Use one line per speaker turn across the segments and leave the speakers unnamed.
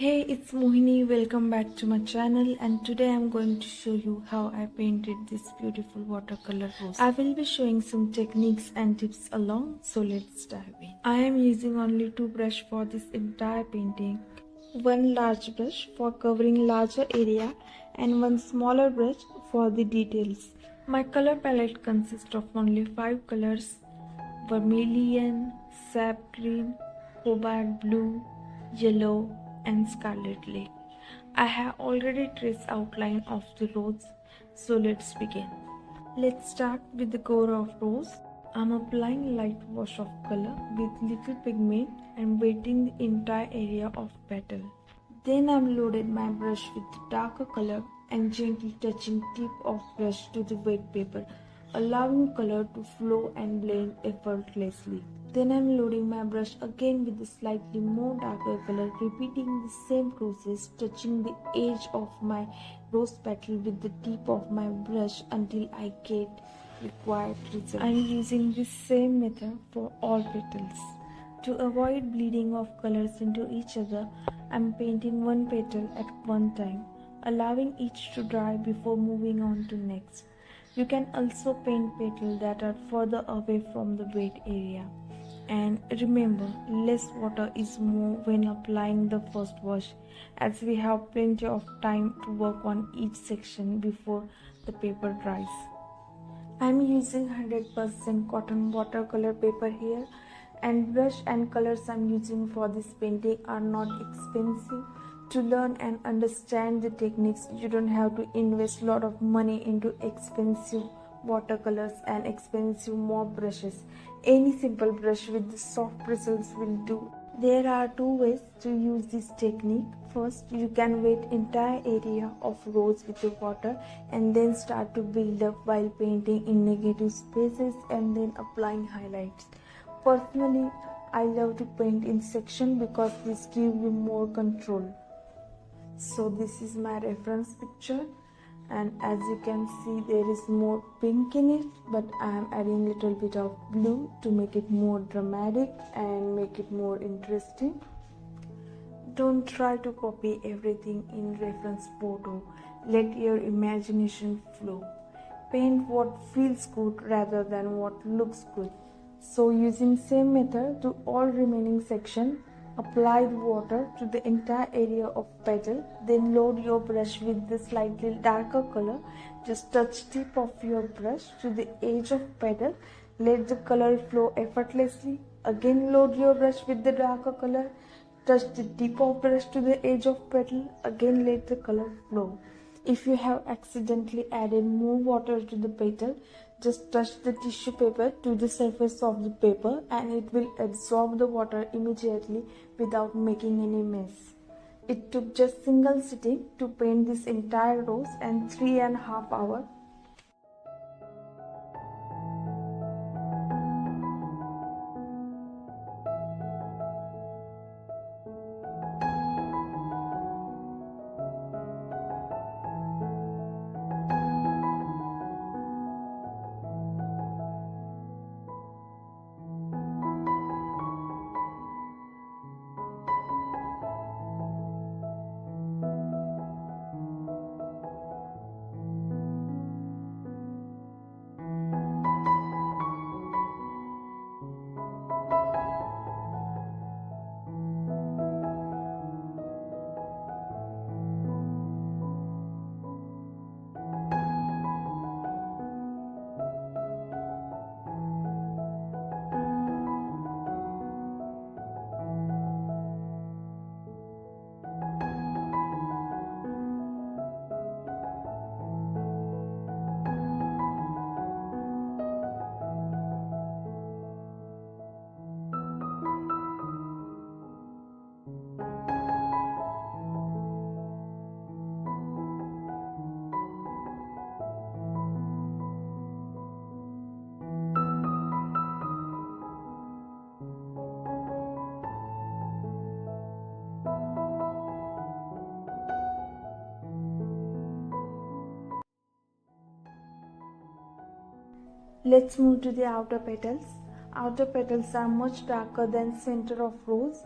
Hey, it's Mohini. Welcome back to my channel, and today I'm going to show you how I painted this beautiful watercolor rose. I will be showing some techniques and tips along, so let's dive in. I am using only two brushes for this entire painting. One large brush for covering larger area and one smaller brush for the details. My color palette consists of only 5 colors: vermilion, sap green, cobalt blue, yellow, and scarlet lake. I have already traced outline of the rose, so let's begin. Let's start with the core of rose. I'm applying light wash of color with little pigment and wetting the entire area of petal. Then I've loaded my brush with the darker color and gently touching tip of brush to the wet paper, allowing color to flow and blend effortlessly. Then I'm loading my brush again with a slightly more darker color, repeating the same process, touching the edge of my rose petal with the tip of my brush until I get required result. I'm using this same method for all petals. To avoid bleeding of colors into each other, I'm painting one petal at one time, allowing each to dry before moving on to next. You can also paint petals that are further away from the wet area. And remember, less water is more when applying the first wash, as we have plenty of time to work on each section before the paper dries. I'm using 100% cotton watercolor paper here, and brush and colors I'm using for this painting are not expensive. To learn and understand the techniques, you don't have to invest a lot of money into expensive watercolors and expensive mop brushes. Any simple brush with the soft bristles will do. There are two ways to use this technique. First, you can wet entire area of rose with the water and then start to build up while painting in negative spaces and then applying highlights. Personally, I love to paint in section because this gives you more control. So this is my reference picture, and as you can see there is more pink in it, but I am adding little bit of blue to make it more dramatic and make it more interesting. Don't try to copy everything in reference photo. Let your imagination flow. Paint what feels good rather than what looks good. So using same method to all remaining section, apply the water to the entire area of petal, then load your brush with the slightly darker color. Just touch tip of your brush to the edge of petal, let the color flow effortlessly. Again load your brush with the darker color, touch the tip of brush to the edge of petal, again let the color flow. If you have accidentally added more water to the petal, just touch the tissue paper to the surface of the paper and it will absorb the water immediately without making any mess. It took just single sitting to paint this entire rose and 3.5 hours. Let's move to the outer petals. outer petals are much darker than center of rose,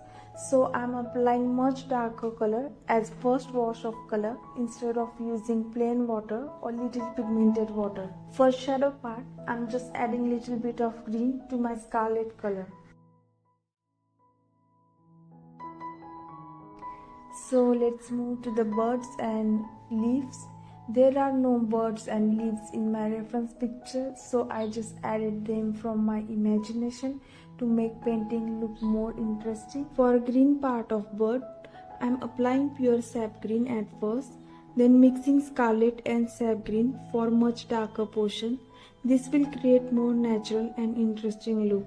so I'm applying much darker color as first wash of color instead of using plain water or little pigmented water. For shadow part, I'm just adding little bit of green to my scarlet color. So let's move to the birds and leaves. There are no birds and leaves in my reference picture, so I just added them from my imagination to make painting look more interesting. For green part of bird, I'm applying pure sap green at first, then mixing scarlet and sap green for much darker portion. This will create more natural and interesting look.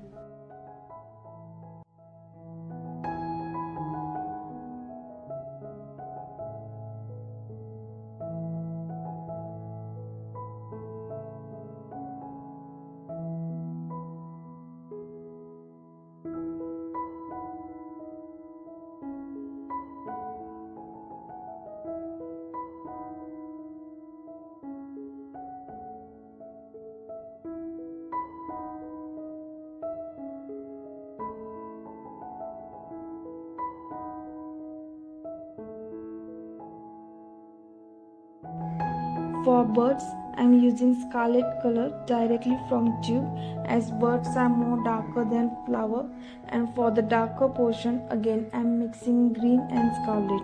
For birds, I'm using scarlet color directly from tube as birds are more darker than flower, and for the darker portion again I'm mixing green and scarlet.